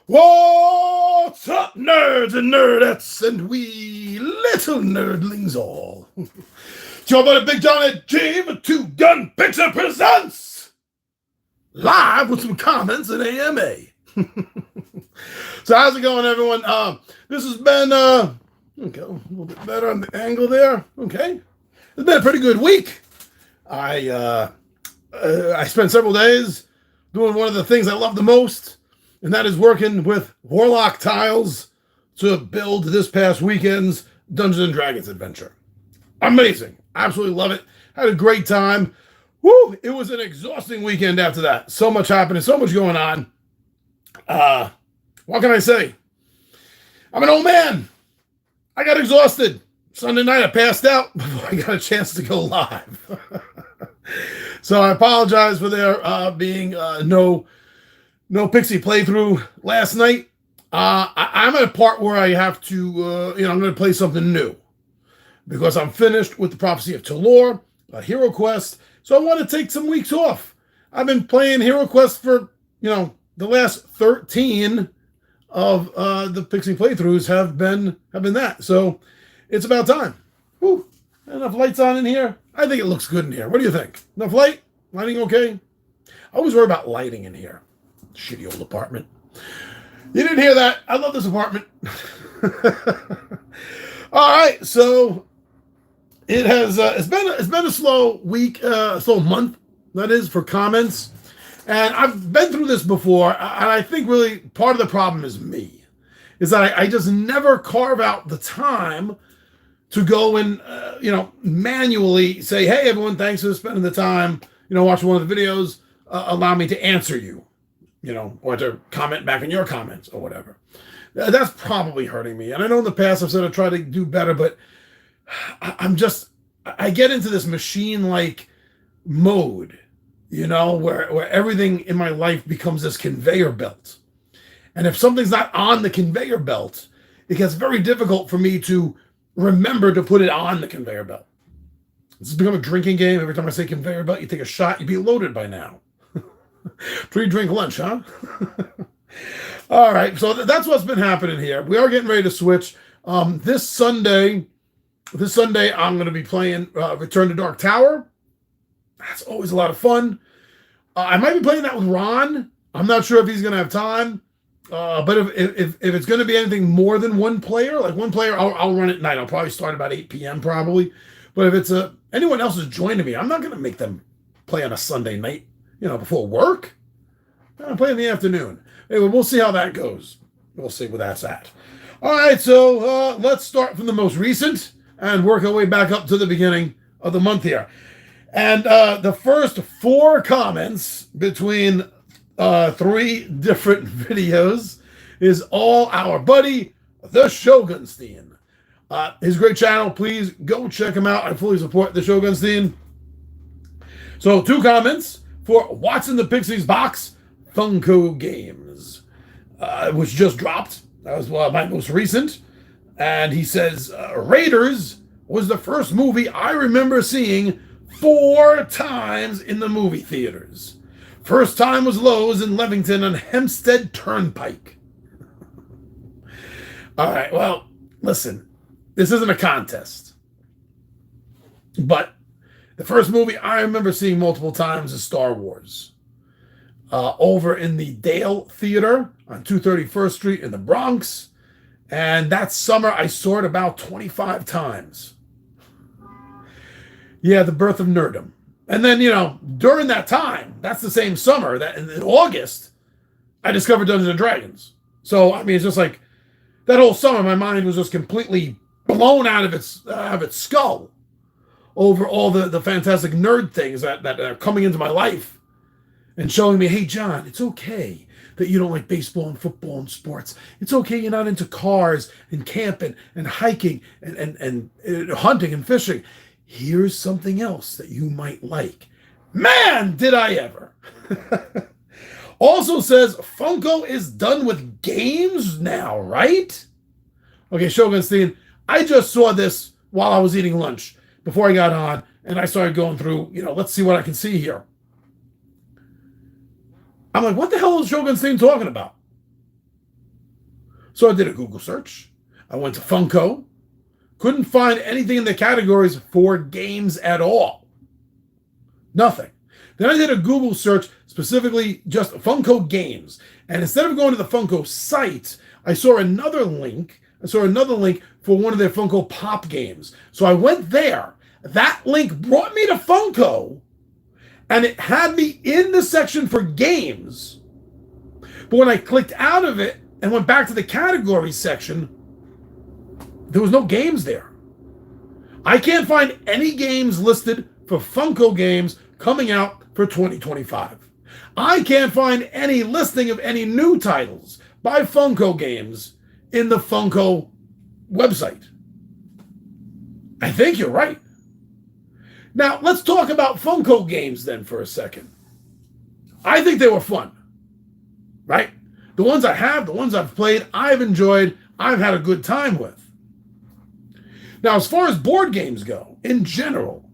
What's up, nerds and nerdettes, and we little nerdlings all? It's your buddy Big John and Jim, a two-gun picture presents live with some comments and AMA. So how's it going, everyone? This has been, okay, a little bit better on the angle there. Okay. It's been a pretty good week. I spent several days doing one of the things I love the most, and that is working with Warlock tiles to build this past weekend's Dungeons & Dragons adventure. Amazing. Absolutely love it. Had a great time. Woo! It was an exhausting weekend after that. So much happening, so much going on. What can I say? I'm an old man. I got exhausted. Sunday night, I passed out before I got a chance to go live. So I apologize for there being no Pixie playthrough last night. I'm at a part where I have to, I'm going to play something new because I'm finished with the Prophecy of Talor, a Hero Quest. So I want to take some weeks off. I've been playing Hero Quest for, the last 13 of the Pixie playthroughs have been that. So it's about time. Whew. Enough lights on in here. I think it looks good in here. What do you think? Enough light? Lighting okay? I always worry about lighting in here. Shitty old apartment. You didn't hear that. I love this apartment. All right, so it has it's been a slow week, a slow month, that is, for comments. And I've been through this before, and I think really part of the problem is me. Is that I just never carve out the time to go and manually say, hey everyone, thanks for spending the time, watching one of the videos, allow me to answer you. Or to comment back in your comments or whatever. That's probably hurting me. And I know in the past I've said I try to do better, but I get into this machine-like mode, where everything in my life becomes this conveyor belt. And if something's not on the conveyor belt, it gets very difficult for me to remember to put it on the conveyor belt. This has become a drinking game. Every time I say conveyor belt, you take a shot, you'd be loaded by now. Pre-drink lunch, huh? All right, so that's what's been happening here. We are getting ready to switch. This Sunday, I'm going to be playing Return to Dark Tower. That's always a lot of fun. I might be playing that with Ron. I'm not sure if he's going to have time. But if it's going to be anything more than one player, like one player, I'll run at night. I'll probably start about 8 p.m. probably. But if it's anyone else is joining me, I'm not going to make them play on a Sunday night. Before work? I'll play in the afternoon. Anyway, we'll see how that goes. We'll see where that's at. All right, so let's start from the most recent and work our way back up to the beginning of the month here. And the first 4 comments between 3 different videos is all our buddy, the Shogunstein. His great channel. Please go check him out. I fully support the Shogunstein. So 2 comments. For What's in the Pixies Box, Funko Games, which just dropped. That was my most recent. And he says, Raiders was the first movie I remember seeing 4 times in the movie theaters. First time was Lowe's in Levington on Hempstead Turnpike. All right, well, listen, this isn't a contest. But the first movie I remember seeing multiple times is Star Wars. Over in the Dale Theater on 231st Street in the Bronx. And that summer, I saw it about 25 times. Yeah, the birth of nerdom. And then, during that time, that's the same summer, that in August, I discovered Dungeons & Dragons. So, it's just like, that whole summer, my mind was just completely blown out of its skull over all the fantastic nerd things that are coming into my life and showing me, hey, John, it's okay that you don't like baseball and football and sports. It's okay you're not into cars and camping and hiking and hunting and fishing. Here's something else that you might like. Man, did I ever. Also says, Funko is done with games now, right? Okay, Shogunstein, I just saw this while I was eating lunch before I got on, and I started going through, let's see what I can see here. I'm like, what the hell is Shogunstein talking about? So I did a Google search. I went to Funko. Couldn't find anything in the categories for games at all. Nothing. Then I did a Google search specifically just Funko games. And instead of going to the Funko site, I saw another link. For one of their Funko Pop games. So I went there. That link brought me to Funko. And it had me in the section for games. But when I clicked out of it and went back to the categories section, there was no games there. I can't find any games listed for Funko games coming out for 2025. I can't find any listing of any new titles by Funko games in the Funko website. I think you're right. Now, let's talk about Funko games then for a second. I think they were fun, right? The ones I have, the ones I've played, I've enjoyed, I've had a good time with. Now, as far as board games go, in general,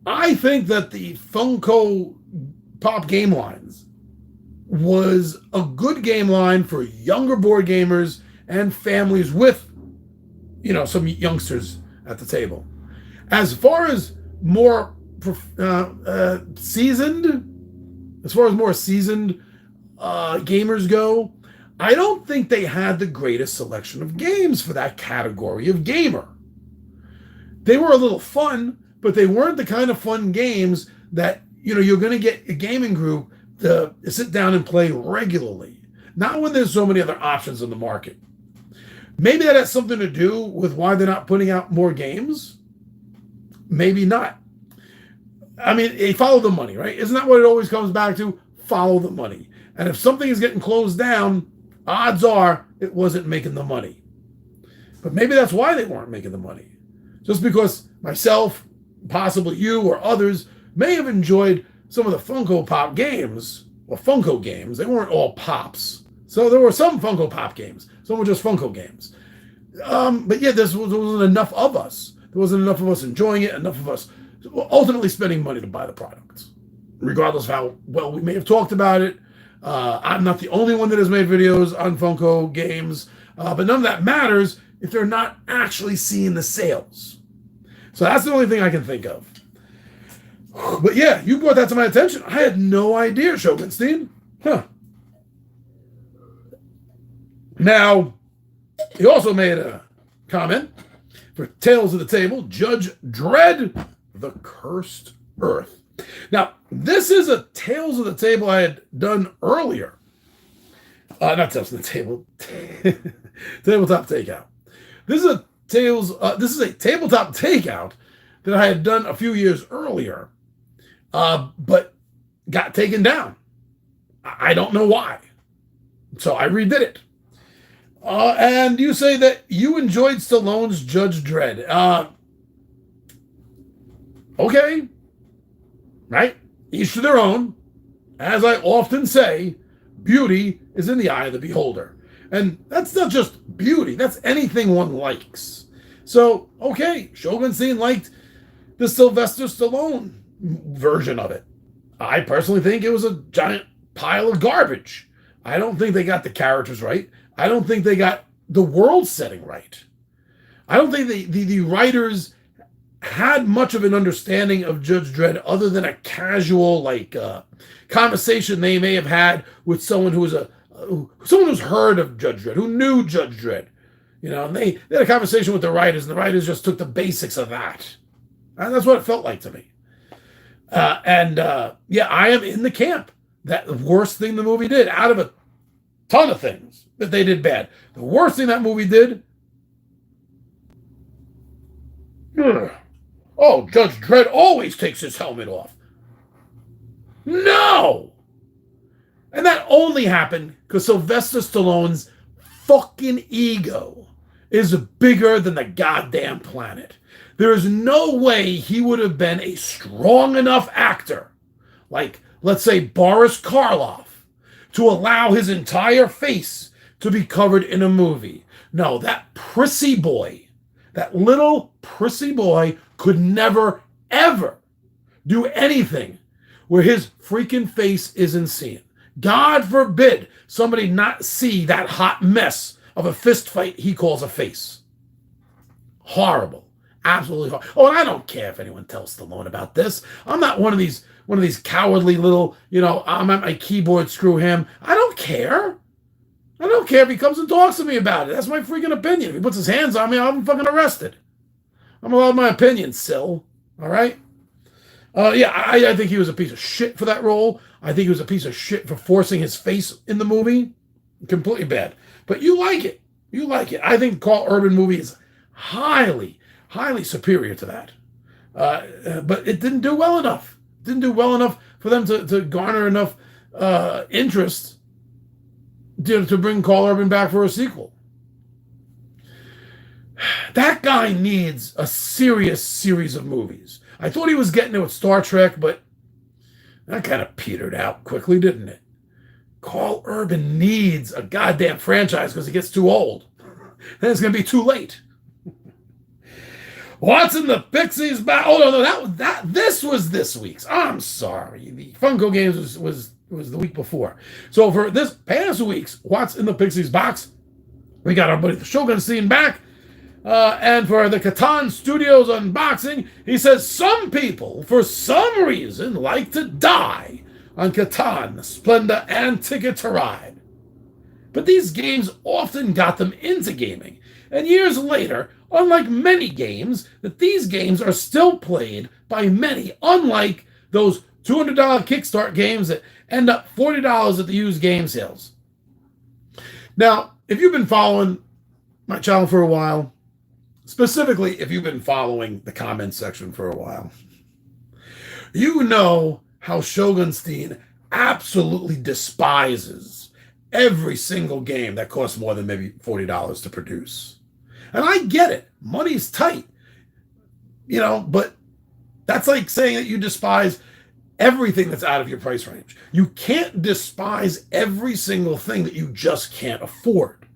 I think that the Funko Pop game lines was a good game line for younger board gamers and families with, some youngsters at the table. As far as more seasoned gamers go, I don't think they had the greatest selection of games for that category of gamer. They were a little fun, but they weren't the kind of fun games that, you're going to get a gaming group to sit down and play regularly. Not when there's so many other options in the market. Maybe that has something to do with why they're not putting out more games. Maybe not. I mean, they follow the money, right? Isn't that what it always comes back to? Follow the money. And if something is getting closed down, odds are it wasn't making the money. But maybe that's why they weren't making the money. Just because myself, possibly you or others, may have enjoyed some of the Funko Pop games, or Funko games. They weren't all Pops. So there were some Funko Pop games. Some were just Funko games. But yeah, there wasn't enough of us. There wasn't enough of us enjoying it, enough of us ultimately spending money to buy the products. Regardless of how well we may have talked about it. I'm not the only one that has made videos on Funko games. But none of that matters if they're not actually seeing the sales. So that's the only thing I can think of. But yeah, you brought that to my attention. I had no idea, Shogunstein. Huh. Now, he also made a comment for Tales of the Table, Judge Dredd, The Cursed Earth. Now, this is a Tales of the Table I had done earlier. Not Tales of the Table. Tabletop Takeout. This is a tabletop takeout that I had done a few years earlier, but got taken down. I don't know why. So I redid it. And you say that you enjoyed Stallone's Judge Dredd. Okay. Right? Each to their own. As I often say, beauty is in the eye of the beholder. And that's not just beauty. That's anything one likes. So, okay, Shogunstein liked the Sylvester Stallone version of it. I personally think it was a giant pile of garbage. I don't think they got the characters right. I don't think they got the world setting right. I don't think the writers had much of an understanding of Judge Dredd other than a casual conversation they may have had with someone who's heard of Judge Dredd, who knew Judge Dredd. And they had a conversation with the writers, and the writers just took the basics of that. And that's what it felt like to me. Yeah, I am in the camp. That the worst thing the movie did, out of a ton of things that they did bad, the worst thing that movie did, Judge Dredd always takes his helmet off. No! And that only happened because Sylvester Stallone's fucking ego is bigger than the goddamn planet. There is no way he would have been a strong enough actor, like, let's say, Boris Karloff, to allow his entire face to be covered in a movie. No, that prissy boy, that little prissy boy could never, ever do anything where his freaking face isn't seen. God forbid somebody not see that hot mess of a fist fight he calls a face. Horrible. Absolutely horrible. Oh, and I don't care if anyone tells Stallone about this. I'm not one of these cowardly little, I'm at my keyboard, screw him. I don't care. I don't care if he comes and talks to me about it. That's my freaking opinion. If he puts his hands on me, I'll be fucking arrested. I'm allowed my opinion, Sil. All right? I think he was a piece of shit for that role. I think he was a piece of shit for forcing his face in the movie. Completely bad. But you like it. You like it. I think Carl Urban movie is highly, highly superior to that. But it didn't do well enough. It didn't do well enough for them to garner enough interest to bring Carl Urban back for a sequel. That guy needs a serious series of movies. I thought he was getting it with Star Trek, but that kind of petered out quickly, didn't it? Carl Urban needs a goddamn franchise because he gets too old. Then it's going to be too late. What's in the Pixies back? Oh, no, this was this week's. I'm sorry. The Funko Games was the week before. So for this past week's What's in the Pixies box, we got our buddy the Shogun Scene back. And for the Catan Studios unboxing, he says some people, for some reason, like to die on Catan, Splenda, and Ticket to Ride. But these games often got them into gaming. And years later, unlike many games, that these games are still played by many, unlike those $200 Kickstart games that end up $40 at the used game sales. Now, if you've been following my channel for a while, specifically if you've been following the comment section for a while, you know how Shogunstein absolutely despises every single game that costs more than maybe $40 to produce. And I get it. Money's tight. But that's like saying that you despise everything that's out of your price range. You can't despise every single thing that you just can't afford.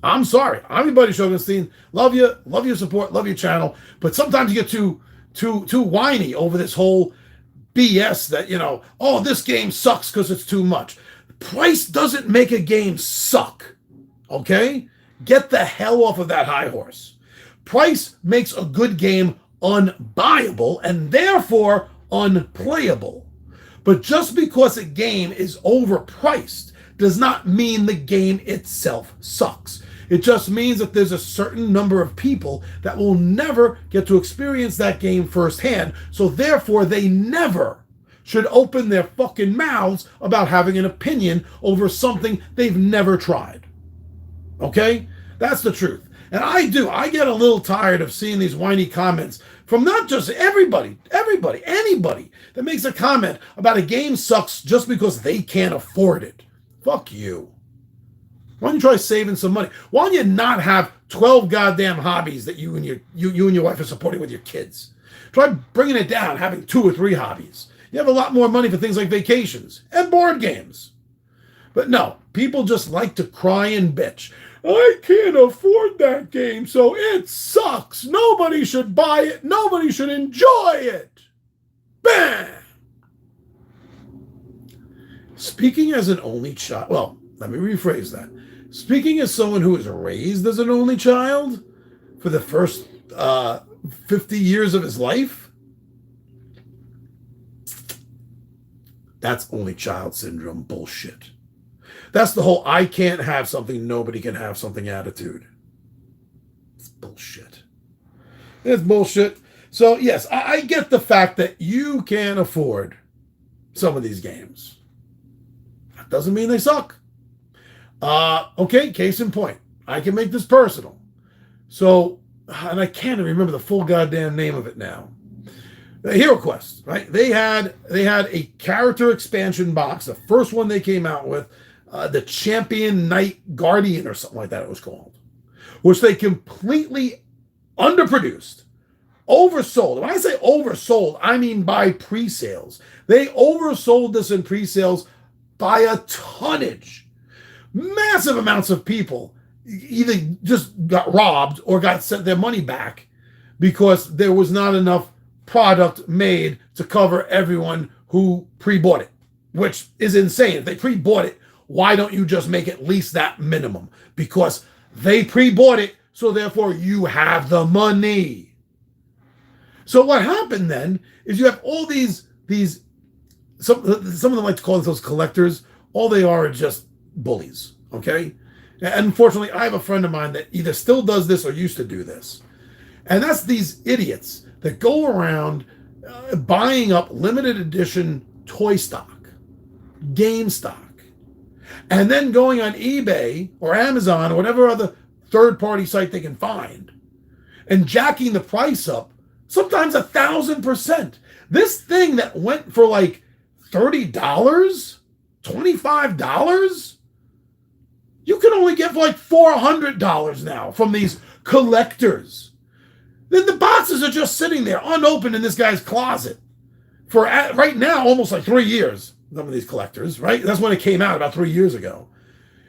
I'm sorry. I'm your buddy Shogunstein. Love you. Love your support. Love your channel. But sometimes you get too whiny over this whole BS that, oh, this game sucks because it's too much. Price doesn't make a game suck. Okay? Get the hell off of that high horse. Price makes a good game unbuyable and therefore unplayable. But just because a game is overpriced does not mean the game itself sucks. It just means that there's a certain number of people that will never get to experience that game firsthand, so therefore they never should open their fucking mouths about having an opinion over something they've never tried. Okay? That's the truth. And I get a little tired of seeing these whiny comments from not just anybody that makes a comment about a game sucks just because they can't afford it. Fuck you. Why don't you try saving some money? Why don't you not have 12 goddamn hobbies that you and your wife are supporting with your kids? Try bringing it down, having 2 or 3 hobbies. You have a lot more money for things like vacations and board games. But no, people just like to cry and bitch. I can't afford that game, so it sucks. Nobody should buy it. Nobody should enjoy it. Bam! Speaking as an only child, well, let me rephrase that. Speaking as someone who was raised as an only child for the first 50 years of his life, that's only child syndrome bullshit. That's the whole I can't have something, nobody can have something attitude. It's bullshit. It's bullshit. So, yes, I get the fact that you can't afford some of these games. That doesn't mean they suck. Okay, case in point. I can make this personal. So, and I can't remember the full goddamn name of it now. Hero Quest, right? They had a character expansion box, the first one they came out with, the Champion Knight Guardian or something like that it was called, which they completely underproduced, oversold. When I say oversold, I mean by pre-sales. They oversold this in pre-sales by a tonnage. Massive amounts of people either just got robbed or got sent their money back because there was not enough product made to cover everyone who pre-bought it, which is insane. If they pre-bought it, Why don't you just make at least that minimum? Because they pre-bought it, so therefore you have the money. So what happened then is you have all these some of them like to call themselves collectors. All they are just bullies, okay? And unfortunately, I have a friend of mine that either still does this or used to do this. And that's these idiots that go around buying up limited edition toy stock, game stock, and then going on eBay or Amazon or whatever other third-party site they can find and jacking the price up, sometimes 1,000%. This thing that went for like $30, $25, you can only get for like $400 now from these collectors. Then the boxes are just sitting there unopened in this guy's closet for right now almost like 3 years. Some of these collectors, right? That's when it came out about 3 years ago.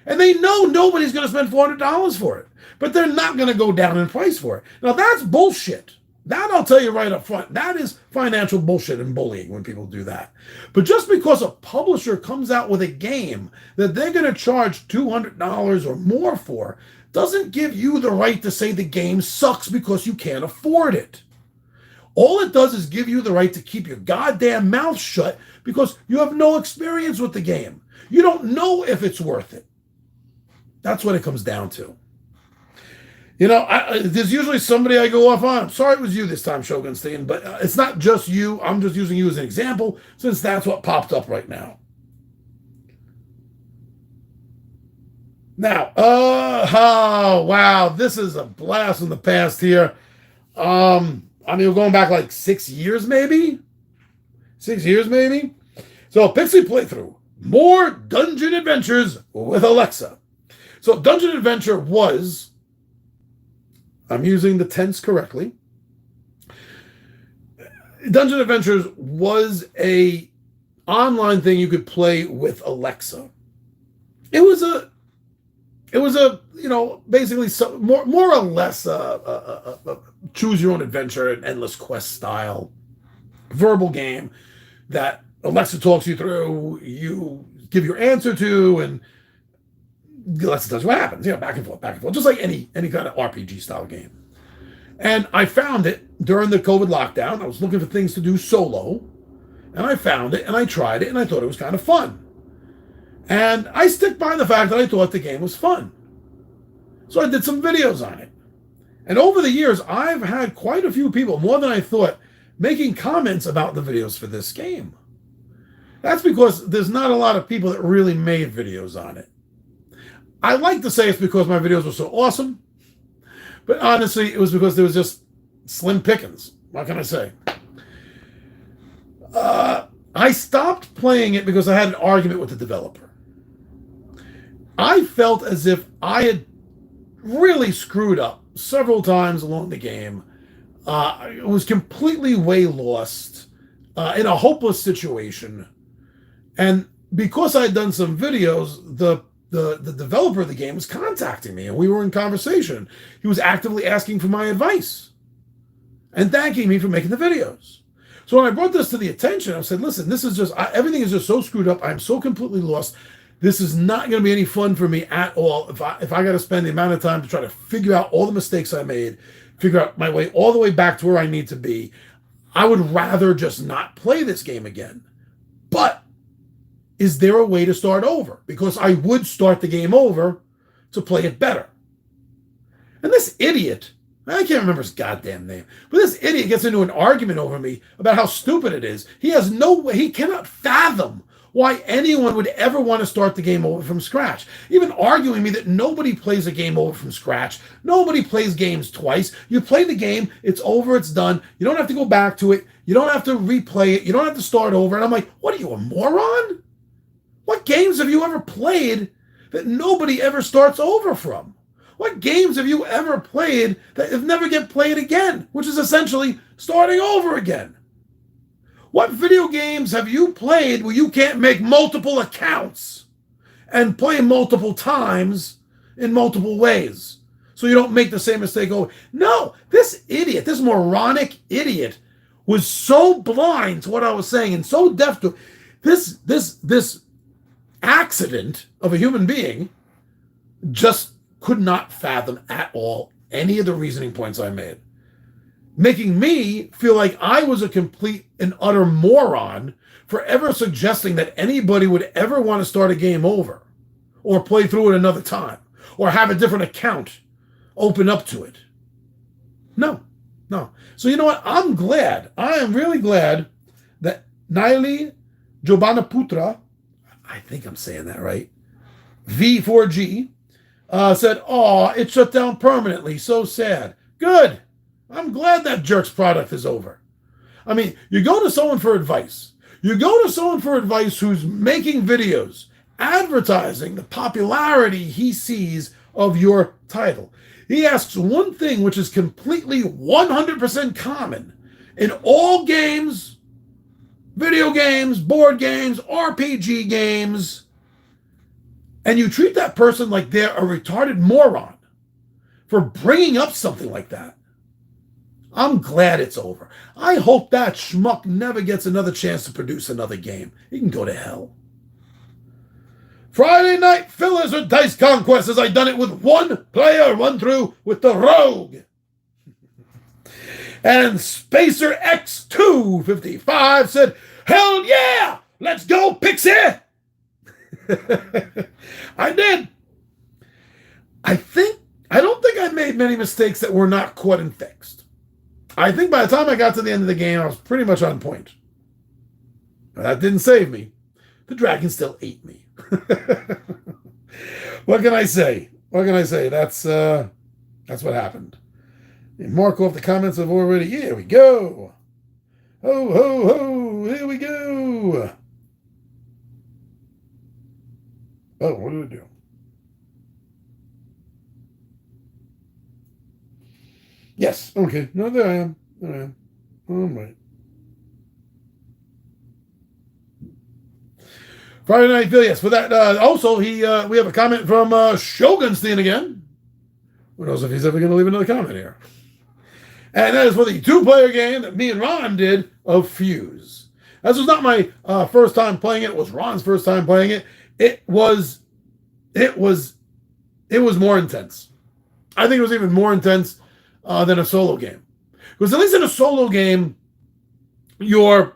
And they know nobody's going to spend $400 for it, but they're not going to go down in price for it. Now that's bullshit. That I'll tell you right up front. That is financial bullshit and bullying when people do that. But just because a publisher comes out with a game that they're going to charge $200 or more for doesn't give you the right to say the game sucks because you can't afford it. All it does is give you the right to keep your goddamn mouth shut because you have no experience with the game. You don't know if it's worth it. That's what it comes down to. You know, there's usually somebody I go off on. I'm sorry it was you this time, Shogunstein, but it's not just you. I'm just using you as an example since that's what popped up right now. Now, oh, wow, this is a blast from the past here. I mean, we're going back like 6 years, maybe? 6 years, maybe? So, Pixie Playthrough. More Dungeon Adventures with Alexa. So, Dungeon Adventure was... I'm using the tense correctly. Dungeon Adventures was a online thing you could play with Alexa. It was a you know, basically more or less a choose your own adventure and endless quest style verbal game that Alexa talks you through, you give your answer to, and Alexa tells you what happens, you know, back and forth, just like any kind of RPG style game. And I found it during the COVID lockdown. I was looking for things to do solo, and I found it, and I tried it, and I thought it was kind of fun. And I stick by the fact that I thought the game was fun. So I did some videos on it. And over the years, I've had quite a few people, more than I thought, making comments about the videos for this game. That's because there's not a lot of people that really made videos on it. I like to say it's because my videos were so awesome, but honestly, it was because there was just slim pickings. What can I say? I stopped playing it because I had an argument with the developer. I felt as if I had really screwed up several times along the game. I was completely way lost in a hopeless situation. And because I had done some videos, the developer of the game was contacting me, and we were in conversation. He was actively asking for my advice and thanking me for making the videos. So when I brought this to the attention, I said, listen, this is just, everything is just so screwed up. I'm so completely lost. This is not going to be any fun for me at all. If I got to spend the amount of time to try to figure out all the mistakes I made, figure out my way all the way back to where I need to be, I would rather just not play this game again. But is there a way to start over? Because I would start the game over to play it better. And this idiot, I can't remember his goddamn name, but this idiot gets into an argument over me about how stupid it is. He has no way, he cannot fathom why anyone would ever want to start the game over from scratch. Even arguing me that nobody plays a game over from scratch. Nobody plays games twice. You play the game, it's over, it's done. You don't have to go back to it. You don't have to replay it. You don't have to start over. And I'm like, what are you, a moron? What games have you ever played that nobody ever starts over from? What games have you ever played that never get played again, which is essentially starting over again? What video games have you played where you can't make multiple accounts and play multiple times in multiple ways so you don't make the same mistake over? No, this idiot, this moronic idiot was so blind to what I was saying and so deaf to this accident of a human being just could not fathom at all any of the reasoning points I made, making me feel like I was a complete and utter moron for ever suggesting that anybody would ever want to start a game over or play through it another time or have a different account open up to it. No. So you know what? I'm glad. I am really glad that Naili Jobanaputra, I think I'm saying that right, V4G, said, "Oh, it shut down permanently. So sad." Good. I'm glad that jerk's product is over. I mean, you go to someone for advice. You go to someone for advice who's making videos, advertising the popularity he sees of your title. He asks one thing which is completely 100% common in all games, video games, board games, RPG games, and you treat that person like they're a retarded moron for bringing up something like that. I'm glad it's over. I hope that schmuck never gets another chance to produce another game. He can go to hell. Friday night fillers or dice conquest, as I done it with one player run through with the rogue. And Spacer X255 said, "Hell yeah! Let's go, Pixie!" I did. I don't think I made many mistakes that were not caught and fixed. I think by the time I got to the end of the game, I was pretty much on point. But that didn't save me. The dragon still ate me. What can I say? That's what happened. And mark off the comments of already. Here we go. Ho, ho, ho. Here we go. Oh, what did I do? Yes. Okay. No, there I am. All right. Friday Night Phil, yes. For that, also, we have a comment from Shogunstein again. Who knows if he's ever going to leave another comment here. And that is for the two-player game that me and Ron did of Fuse. This was not my first time playing it. It was Ron's first time playing it. It was more intense. I think it was even more intense than a solo game. Because at least in a solo game, you don't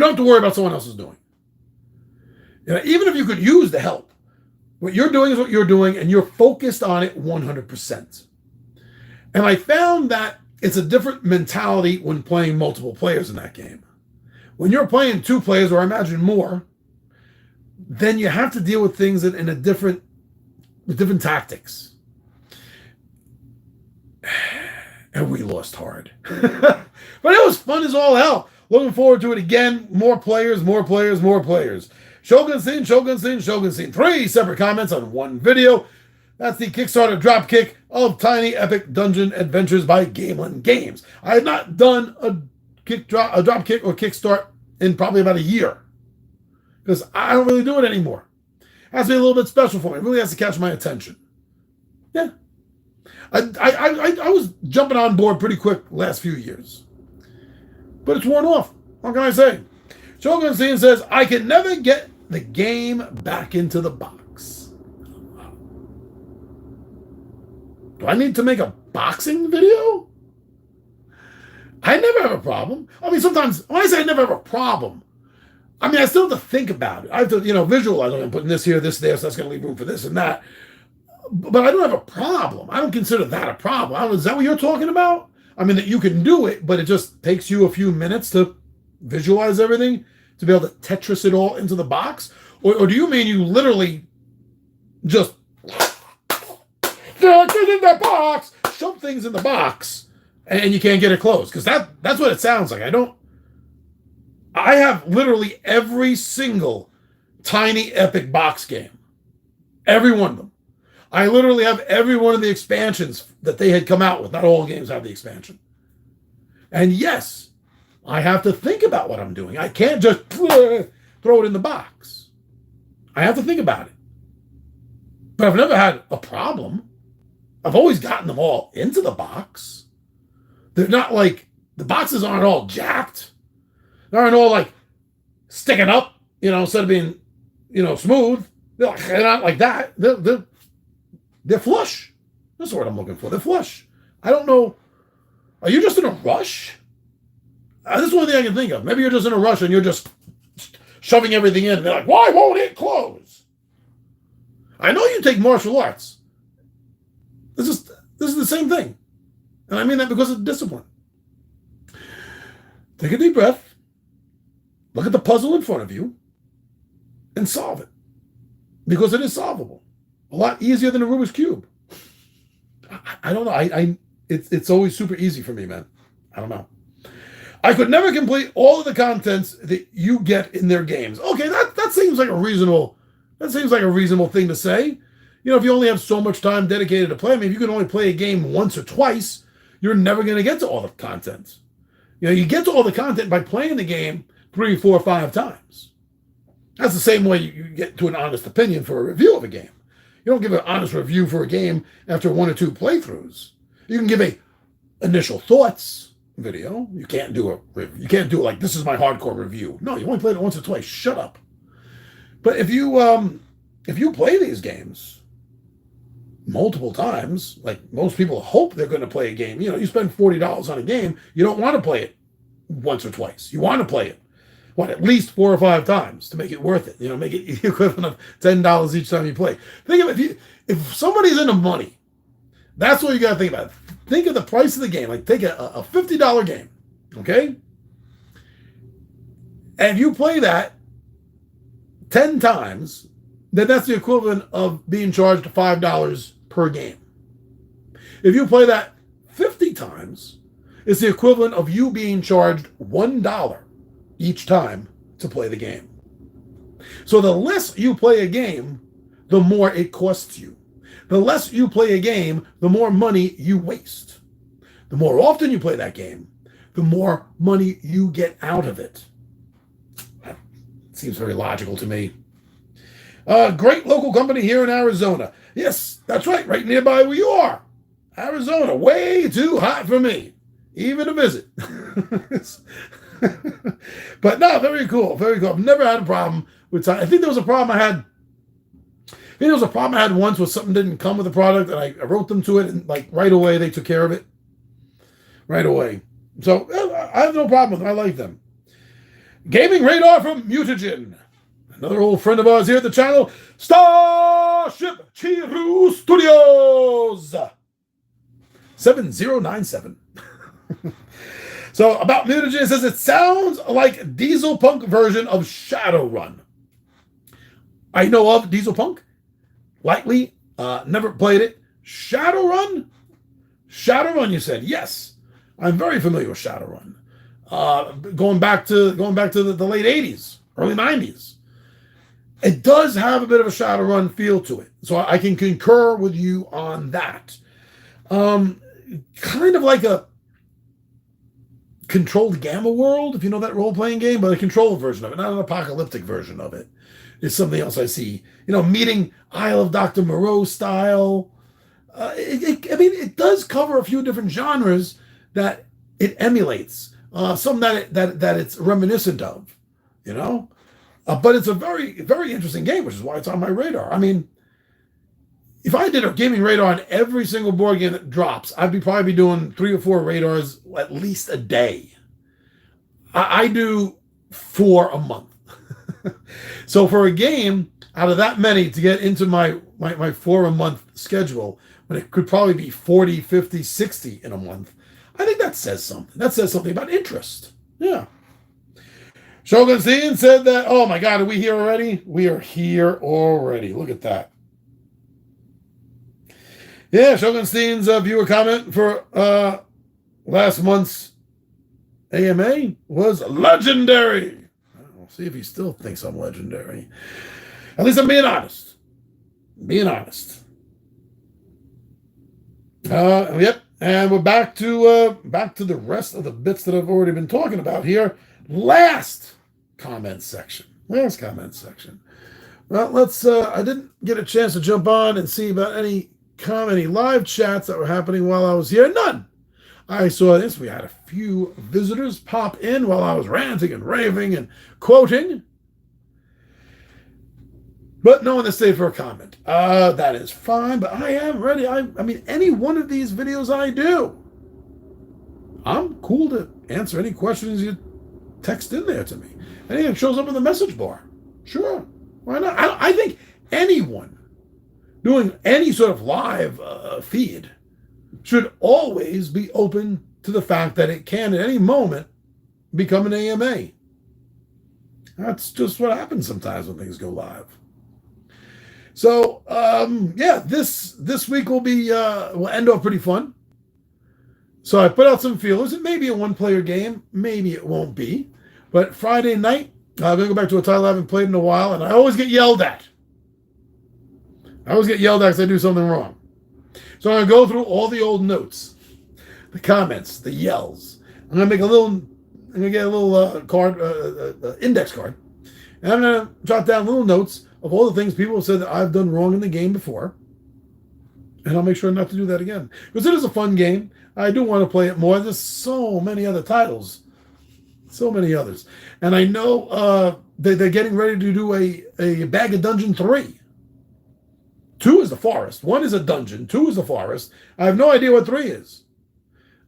have to worry about someone else's doing. You know, even if you could use the help, what you're doing is what you're doing, and you're focused on it 100%. And I found that it's a different mentality when playing multiple players in that game. When you're playing two players, or I imagine more, then you have to deal with things with different tactics. And we lost hard. But it was fun as all hell. Looking forward to it again. More players. Shogunstein. 3 separate comments on one video. That's the Kickstarter dropkick of Tiny Epic Dungeon Adventures by Gamelin Games. I had not done a dropkick or kickstart in probably about a year. Because I don't really do it anymore. It has to be a little bit special for me. It really has to catch my attention. Yeah. I was jumping on board pretty quick last few years. But it's worn off. What can I say? Shogunstein says, "I can never get the game back into the box." Do I need to make a boxing video? I never have a problem. I mean, sometimes, when I say I never have a problem, I mean, I still have to think about it. I have to, visualize, I'm putting this here, this there, so that's going to leave room for this and that. But I don't have a problem. I don't consider that a problem. Is that what you're talking about? I mean, that you can do it, but it just takes you a few minutes to visualize everything, to be able to Tetris it all into the box? Or do you mean you literally just get in that box, shove things in the box, and you can't get it closed? Because that's what it sounds like. I have literally every single Tiny Epic box game. Every one of them. I literally have every one of the expansions that they had come out with. Not all games have the expansion. And yes, I have to think about what I'm doing. I can't just throw it in the box. I have to think about it. But I've never had a problem. I've always gotten them all into the box. They're not like, the boxes aren't all jacked. They aren't all like sticking up, instead of being, smooth. They're not like that. They're flush. That's the word I'm looking for. They're flush. I don't know. Are you just in a rush? This is one thing I can think of. Maybe you're just in a rush and you're just shoving everything in. And they're like, why won't it close? I know you take martial arts. This is the same thing. And I mean that because of discipline. Take a deep breath. Look at the puzzle in front of you and solve it. Because it is solvable. A lot easier than a Rubik's Cube. I don't know. It's always super easy for me, man. I don't know. I could never complete all of the contents that you get in their games. Okay, that seems like a reasonable thing to say. If you only have so much time dedicated to play, I mean, if you can only play a game once or twice, you're never going to get to all the content. You get to all the content by playing the game 3, 4, 5 times. That's the same way you get to an honest opinion for a review of a game. You don't give an honest review for a game after 1 or 2 playthroughs. You can give a initial thoughts video. You can't do like, this is my hardcore review. No, you only played it once or twice. Shut up. But if you play these games multiple times, like most people hope they're going to play a game. You spend $40 on a game, you don't want to play it once or twice. You want to play it, at least 4 or 5 times to make it worth it. Make it the equivalent of $10 each time you play. Think of it, if somebody's into money, that's what you got to think about. Think of the price of the game. Like take a $50 game, okay? And you play that 10 times, then that's the equivalent of being charged $5 per game. If you play that 50 times, it's the equivalent of you being charged $1 each time to play the game. So the less you play a game, the more it costs you. The less you play a game, the more money you waste. The more often you play that game, the more money you get out of it. That seems very logical to me. Great local company here in Arizona. Yes, that's right nearby where you are. Arizona, way too hot for me, even to visit. But no, very cool, very cool. I've never had a problem with time. I think there was a problem I had once where something didn't come with the product, and I wrote them to it, and like right away they took care of it. Right away. So I have no problem with them. I like them. Gaming Radar from Mutagen. Another old friend of ours here at the channel, Starship Chiru Studios 7097. So about Mutagen, it says it sounds like Diesel Punk version of Shadowrun. I know of Diesel Punk, lightly, never played it. Shadowrun, you said. Yes, I'm very familiar with Shadowrun. Going back to the late 80s, early 90s. It does have a bit of a Shadowrun feel to it. So I can concur with you on that. Kind of like a Controlled Gamma World, if you know that role-playing game, but a controlled version of it, not an apocalyptic version of it. It's something else I see. Meeting Isle of Dr. Moreau style. It does cover a few different genres that it emulates. Some that it's reminiscent of, But it's a very, very interesting game, which is why it's on my radar. I mean, if I did a gaming radar on every single board game that drops, I'd probably be doing 3 or 4 radars at least a day. I do 4 a month. So for a game out of that many to get into my 4 a month schedule, when it could probably be 40, 50, 60 in a month, I think that says something. That says something about interest. Yeah. Shogun Steen said that, oh my God, are we here already? We are here already. Look at that. Yeah, Shogun Steen's viewer comment for last month's AMA was legendary. We'll see if he still thinks I'm legendary. At least I'm being honest. Yep. And we're back to the rest of the bits that I've already been talking about here. Last comment section. Well, let's. I didn't get a chance to jump on and see about any live chats that were happening while I was here. None. I saw this. We had a few visitors pop in while I was ranting and raving and quoting. But no one has stayed for a comment. That is fine, but I am ready. I mean, any one of these videos I do, I'm cool to answer any questions you text in there to me. Anything that shows up in the message bar. Sure. Why not? I think anyone doing any sort of live feed should always be open to the fact that it can at any moment become an AMA. That's just what happens sometimes when things go live. So yeah, this week will end off pretty fun. So I put out some feelers. It may be a one-player game, maybe it won't be. But Friday night, I'm gonna go back to a title I haven't played in a while, and I always get yelled at. I always get yelled at because I do something wrong. So I'm gonna go through all the old notes, the comments, the yells. I'm gonna get a little card, index card, and I'm gonna jot down little notes of all the things people have said that I've done wrong in the game before, and I'll make sure not to do that again. Because it is a fun game. I do want to play it more. There's so many other titles, so many others, and I know they're getting ready to do a Bag of Dungeon 3. 2 is the forest. 1 is a dungeon. 2 is the forest. I have no idea what 3 is.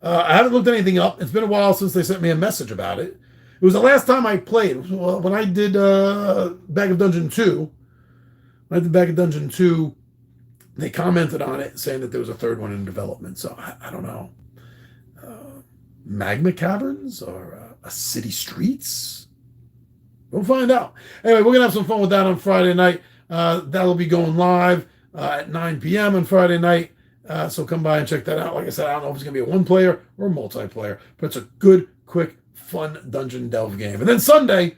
I haven't looked anything up. It's been a while since they sent me a message about it. It was the last time I played. When I did Bag of Dungeon 2. When I did Bag of Dungeon 2, they commented on it saying that there was a third one in development. So I don't know. Magma Caverns or City Streets? We'll find out. Anyway, we're going to have some fun with that on Friday night. That'll be going live at 9 p.m. on Friday night. So come by and check that out. Like I said, I don't know if it's going to be a one-player or a multiplayer, but it's a good, quick, fun dungeon delve game. And then Sunday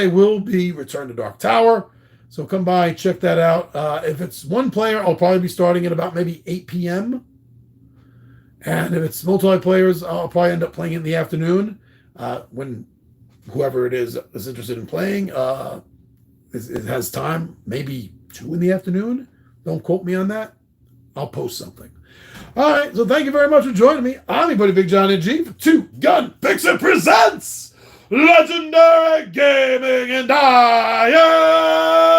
will be Return to Dark Tower. So come by and check that out. If it's one player, I'll probably be starting at about maybe 8 p.m. And if it's multiplayers, I'll probably end up playing it in the afternoon when whoever it is interested in playing it has time, maybe 2 in the afternoon. Don't quote me on that. I'll post something. All right, so thank you very much for joining me. I'm your buddy Big John G for Two Gun Pixel Presents Legendary Gaming, and I am